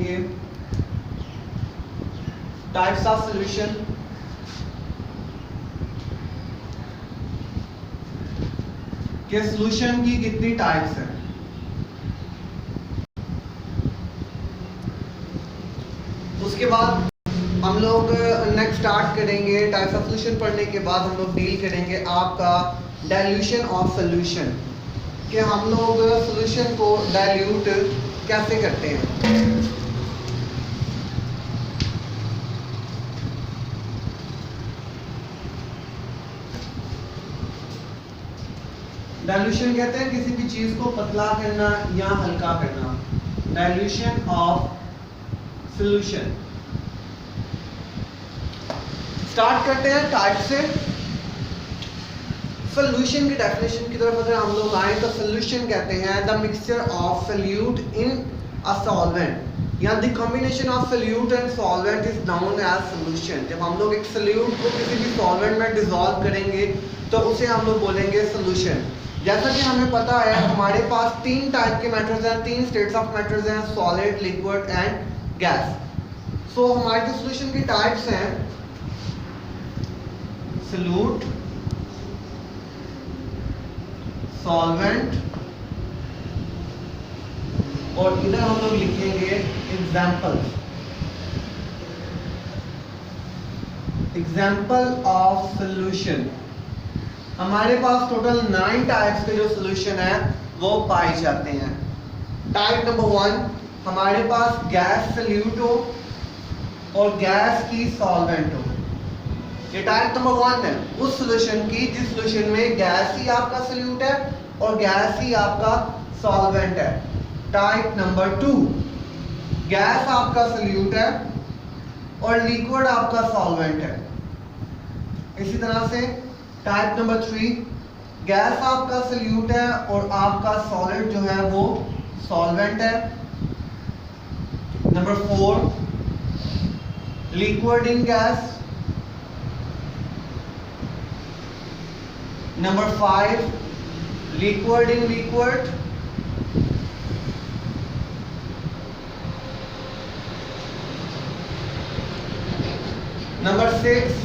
पढ़ेंगे types of solution, कि solution की कितनी टाइप्स हैं। उसके बाद हम लोग नेक्स्ट स्टार्ट करेंगे टाइप्स ऑफ सॉल्यूशन पढ़ने के बाद हम लोग डील करेंगे आपका डाइल्यूशन ऑफ सॉल्यूशन, कि हम लोग सॉल्यूशन को डाइल्यूट कैसे करते हैं। डाइल्यूशन कहते हैं किसी भी चीज को पतला करना या हल्का करना, डाइल्यूशन ऑफ सॉल्यूशन। स्टार्ट करते हैं टाइप से। सॉल्यूशन की डेफिनेशन की तरफ अगर हम लोग आए तो सॉल्यूशन कहते हैं the mixture of solute in a solvent, या the combination of solute and solvent is known as solution. जब हम लोग एक सॉल्यूट को किसी भी सॉल्वेंट में डिसॉल्व करेंगे तो उसे हम लोग बोलेंगे सॉल्यूशन। जैसा कि हमें पता है हमारे पास तीन टाइप के मैटर्स हैं, तीन स्टेट्स ऑफ मैटर्स हैं, सॉलिड, लिक्विड एंड गैस। सो हमारे जो सॉल्यूशन की टाइप्स हैं सॉल्यूट, सॉल्वेंट, और इधर हम लोग लिखेंगे एग्जाम्पल्स, एग्जाम्पल ऑफ सॉल्यूशन। हमारे पास टोटल 9 टाइप्स के जो सॉल्यूशन है वो पाए जाते हैं। टाइप नंबर 1 हमारे पास गैस सॉल्यूट हो और गैस की सॉल्वेंट हो। ये टाइप नंबर 1 है उस सॉल्यूशन की जिस सॉल्यूशन में गैस ही आपका सॉल्यूट है और गैस ही आपका सॉल्वेंट है। टाइप नंबर 2 गैस आपका सॉल्यूट है और लिक्विड आपका सॉल्वेंट है। इसी तरह से टाइप नंबर 3 गैस आपका सॉल्यूट है और आपका सॉलिड जो है वो सॉल्वेंट है। Number 4 liquid in gas. Number 5 liquid in liquid. Number 6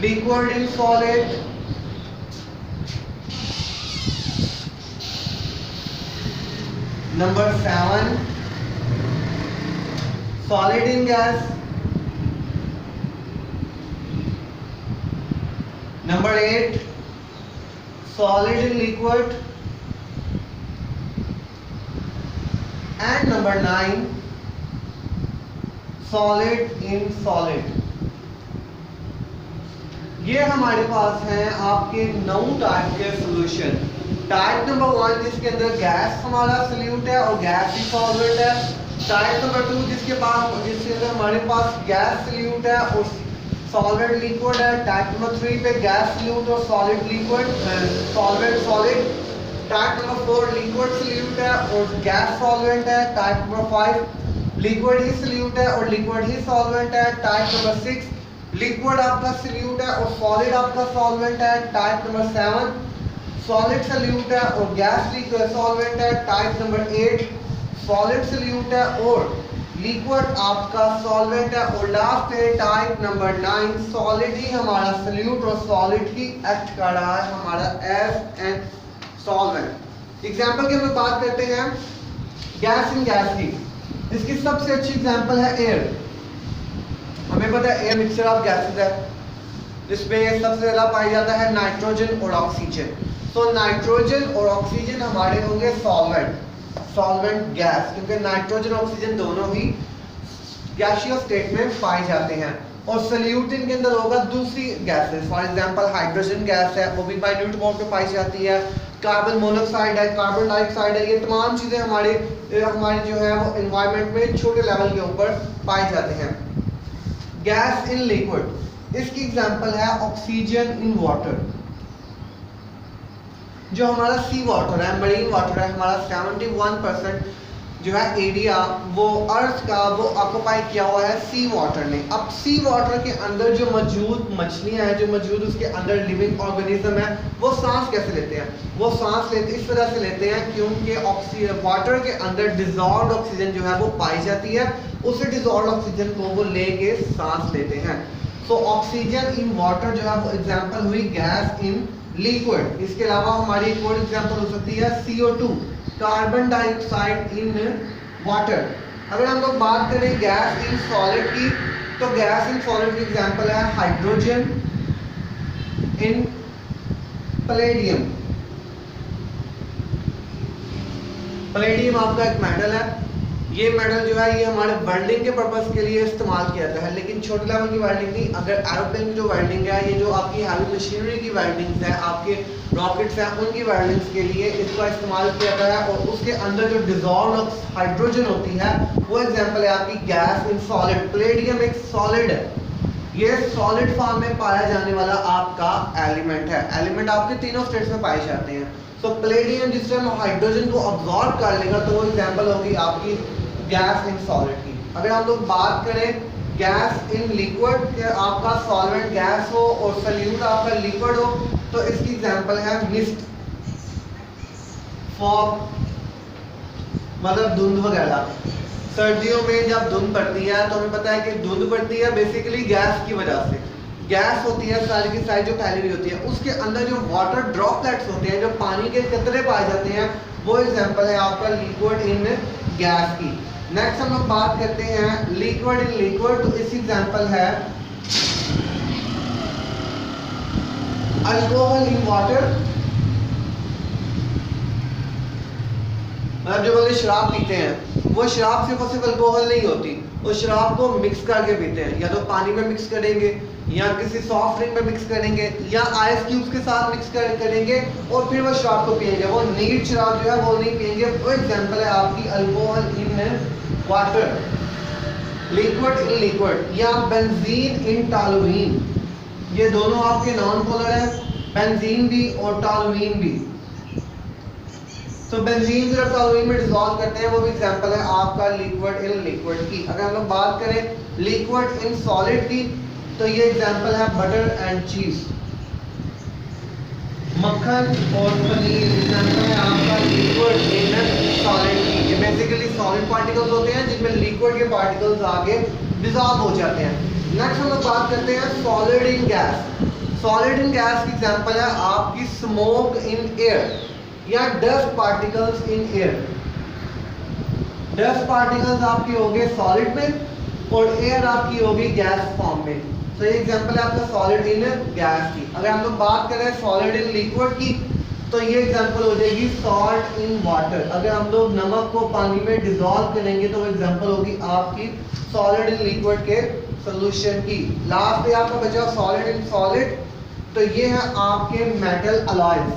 liquid in solid। Number 7 solid in gas। Number 8 solid in liquid। And number 9 solid in solid। ये हमारे पास हैं आपके 9 टाइप के सॉल्यूशन। टाइप नंबर 1 जिसके अंदर गैस हमारा solute है और गैस ही सॉल्वेंट है। टाइप नंबर 2 जिसके अंदर हमारे पास गैस सॉल्यूट है और सॉल्वेंट लिक्विड है। टाइप नंबर 3 पे गैस सॉल्यूट और solid liquid, solvent solid. Type number 4 liquid solute है और गैस सॉल्वेंट है। टाइप नंबर 5 लिक्विड ही सॉल्यूट है और लिक्विड ही सॉल्वेंट है। टाइप नंबर 6 लिक्विड आपका सॉल्यूट है और सॉलिड आपका सॉल्वेंट है। टाइप नंबर 7 सॉलिड सॉल्यूट है और गैस लिक्विड सॉल्वेंट है। टाइप नंबर 8 सॉलिड सॉल्यूट है और लिक्विड आपका सॉल्वेंट है। और लास्ट है टाइप नंबर 9 सॉलिड ही हमारा सॉल्यूट और सॉलिड ही एक्ट कर रहा है हमारा एज एन सॉल्वेंट। एग्जांपल की हम बात करते हैं गैस इन गैस की। इसकी सबसे अच्छी एग्जांपल है एयर। हमें पता है एयर मिक्सचर ऑफ गैसेस है जिसमें सबसे ज्यादा पाया जाता है नाइट्रोजन और ऑक्सीजन। तो नाइट्रोजन और ऑक्सीजन हमारे होंगे सॉल्वेंट गैस, क्योंकि नाइट्रोजन और ऑक्सीजन दोनों ही गैसियस स्टेट में पाए जाते हैं। और सॉल्यूट इनके अंदर होगा दूसरी gases, for example hydrogen gas है वो भी माइन्यूट फॉर्म में पाई जाती है। कार्बन मोनोऑक्साइड है, कार्बन डाइऑक्साइड है, ये तमाम चीजें हमारे जो है वो एनवायरनमेंट में छोटे लेवल के ऊपर पाए जाते हैं। गैस इन लिक्विड, इसकी एग्जांपल है ऑक्सीजन इन वाटर। जो हमारा सी वाटर है, मरीन वाटर है, हमारा 71% जो है एरिया वो अर्थ का वो ऑक्यूपाई किया हुआ है सी वाटर ने। अब सी वाटर के अंदर जो मौजूद मछलियां हैं, जो मौजूद उसके अंदर लिविंग ऑर्गेनिज्म है, वो सांस कैसे लेते हैं? वो सांस लेते इस तरह से लेते हैं क्योंकि ऑक्सीजन वाटर के अंदर डिजॉल्व ऑक्सीजन जो है वो पाई जाती है, उस डिजॉल्व ऑक्सीजन को वो लेके सांस लेते हैं। सो ऑक्सीजन इन वाटर जो है वो एग्जांपल हुई गैस इन लिक्विड। इसके अलावा हमारी एक और एग्जांपल हो सकती है CO2 carbon dioxide in water. अगर हम लोग बात करें गैस इन सॉलिड की, तो गैस इन सॉलिड की एग्जांपल है हाइड्रोजन इन पैलेडियम। पैलेडियम आपका एक मेटल है। ये मेटल जो है ये हमारे वेल्डिंग के पर्पस के लिए इस्तेमाल किया जाता है, लेकिन छोटे लेवल की वेल्डिंग नहीं। अगर एरोप्लेन की जो वेल्डिंग है, ये जो आपकी हैवी मशीनरी की वेल्डिंग्स है, आपके रॉकेट्स हैं, उनकी वेल्डिंग्स के लिए इसका इस्तेमाल किया जाता है। और उसके अंदर जो डिजॉल्व हाइड्रोजन होती है वो एग्जांपल है आपकी गैस इन सॉलिड। पैलेडियम एक सॉलिड है, ये सॉलिड फॉर्म में पाया जाने वाला आपका एलिमेंट है। एलिमेंट आपके तीनों स्टेट्स में पाए जाते हैं। तो पैलेडियम जिस टाइम हाइड्रोजन को अब्सॉर्ब कर लेगा तो वो एग्जांपल होगी आपकी गैस इन सॉलिड की। अगर हम लोग बात करें गैस इन लिक्विड के, आपका सॉल्वेंट गैस हो और सल्यूट आपका लिक्विड हो, तो इसकी एग्जांपल है मिस्ट, फॉग, मतलब धुंध वगैरह। सर्दियों में जब धुंध पड़ती है तो हमें पता है कि धुंध पड़ती है बेसिकली गैस की वजह से। गैस होती है सारी की सारी जो फैली हुई होती है, उसके अंदर जो वाटर ड्रॉपलेट्स होते हैं, जो पानी के कतरे पाए जाते हैं, वो एग्जांपल है आपका लिक्विड इन गैस की। नेक्स्ट हम लोग बात करते हैं लिक्विड इन लिक्विड, तो इसकी एग्जांपल है अल्कोहल इन वाटर। मतलब जो वाले शराब पीते हैं वो शराब सिर्फ और सिर्फ अल्कोहल नहीं होती, वो शराब को मिक्स करके पीते हैं, या तो पानी में मिक्स करेंगे या किसी सॉफ्ट ड्रिंक में मिक्स करेंगे या आइस क्यूब्स के साथ मिक्स करेंगे और फिर वो शराब को पिएंगे। वो नीट शराब जो है वो नहीं पिएंगे। वो एग्जांपल है आपकी alcohol in water, liquid in liquid. या बेंजीन इन टॉलुइन, ये दोनों आपके नॉन पोलर है, बेंजीन भी और टॉलुइन भी। तो बेंजीन जब टॉलुइन में डिसॉल्व करते हैं वो भी एग्जांपल है आपका लिक्विड इन लिक्विड की। अगर हम लोग बात करें लिक्विड इन सॉलिड की, तो ये एग्जांपल है बटर एंड चीज, मक्खन और पनीर एग्जांपल है आपका लिक्विड इन सॉलिड की। ये बेसिकली सॉलिड पार्टिकल्स होते हैं जिनमें लिक्विड के पार्टिकल्स आगे डिसॉल्व हो जाते हैं। नेक्स्ट हम लोग बात करते हैं solid in gas. Solid in gas की एग्जांपल है आपकी स्मोक इन एयर या dust particles in air. Dust particles आपकी होंगे सॉलिड में और एयर आपकी होगी गैस फॉर्म में। तो ये एग्जांपल है आपका सॉलिड इन गैस की। अगर हम लोग बात करें सॉलिड इन लिक्विड की, तो ये एग्जांपल हो जाएगी सॉल्ट इन वाटर। अगर हम लोग नमक को पानी में डिसॉल्व करेंगे तो वो एग्जांपल होगी आपकी सॉलिड इन लिक्विड के सॉल्यूशन की। लास्ट पे आपका बचा सॉलिड इन सॉलिड, तो ये है आपके मेटल अलॉयज।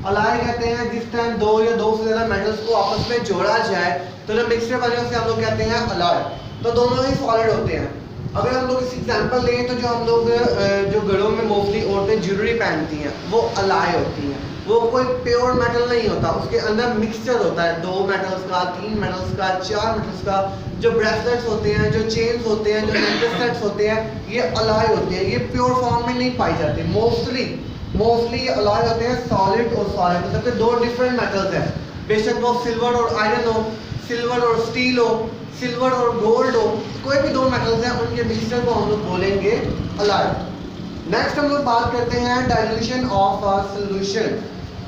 अलॉय कहते हैं जिस टाइम दो या दो से ज्यादा मेटल्स को आपस में जोड़ा जाए तो जो मिक्सचर बने उसे हम लोग कहते हैं अलॉय। तो दोनों ही सॉलिड होते हैं। अगर हम लोग इस एग्जांपल लें तो जो हम लोग जो गलों में मोस्टली औरतें ज्वेलरी पहनती हैं वो अलॉय होती हैं। वो कोई प्योर मेटल नहीं होता, उसके अंदर मिक्सचर होता है 2 मेटल्स का, 3 मेटल्स का, 4 मेटल्स का। जो ब्रेसलेट्स होते हैं, जो चेन्स होते हैं, जो नेकलेस सेट्स होते हैं, ये अलॉय होते हैं। ये प्योर फॉर्म में नहीं पाई जाती। मोस्टली ये अलॉय होते हैं सॉलिड और सॉलिड, मतलब कि 2 डिफरेंट मेटल्स हैं। बेशक वो सिल्वर और आयरन हो, सिल्वर और स्टील हो, सिल्वर और गोल्ड हो, कोई भी 2 मेटल्स हैं, उनके मिक्सचर को हम लोग बोलेंगे अलॉय। नेक्स्ट हम लोग बात करते हैं डाइल्यूशन ऑफ अ सॉल्यूशन।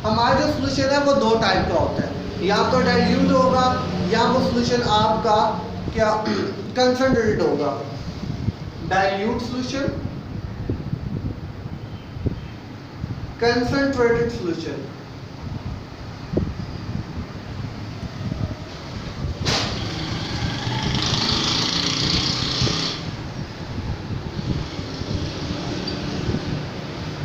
हमारा जो सॉल्यूशन है वो 2 टाइप का होता है, या तो डाइल्यूट होगा या वो सॉल्यूशन आपका क्या कंसंट्रेटेड होगा। Dilute solution, concentrated solution.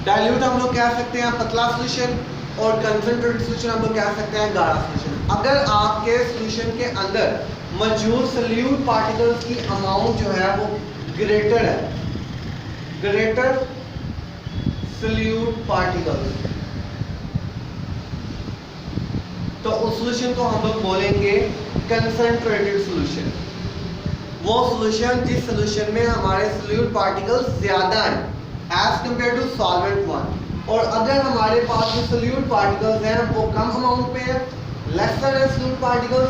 Dilute हम लोग कह सकते हैं पतला सॉल्यूशन और कंसंट्रेटेड सॉल्यूशन हम लोग कह सकते हैं गाढ़ा सॉल्यूशन। अगर आपके सॉल्यूशन के अंदर मौजूद सॉल्यूट पार्टिकल्स की अमाउंट जो है वो ग्रेटर है, ग्रेटर सॉल्यूट पार्टिकल्स, तो उस सॉल्यूशन को हम लोग बोलेंगे कंसंट्रेटेड सॉल्यूशन। वो सॉल्यूशन जिस सॉल्यूशन में हमारे सोल्यूट पार्टिकल्स ज्यादा हैं as compare to solvent one, और अगर हमारे पास जो सोल्यूट पार्टिकल्स हैं वो कम अमाउंट पे है, लेसर है सोल्यूट पार्टिकल्स,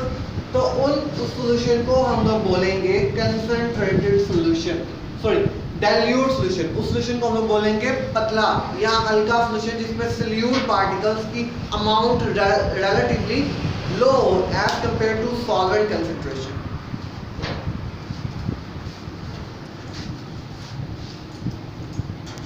तो उन सॉल्यूशन को हम लोग बोलेंगे concentrated solution, sorry dilute solution. उस सॉल्यूशन को हम लोग बोलेंगे पतला या हल्का सॉल्यूशन जिसमें सोल्यूट पार्टिकल्स की amount relatively low as compare to solvent concentration.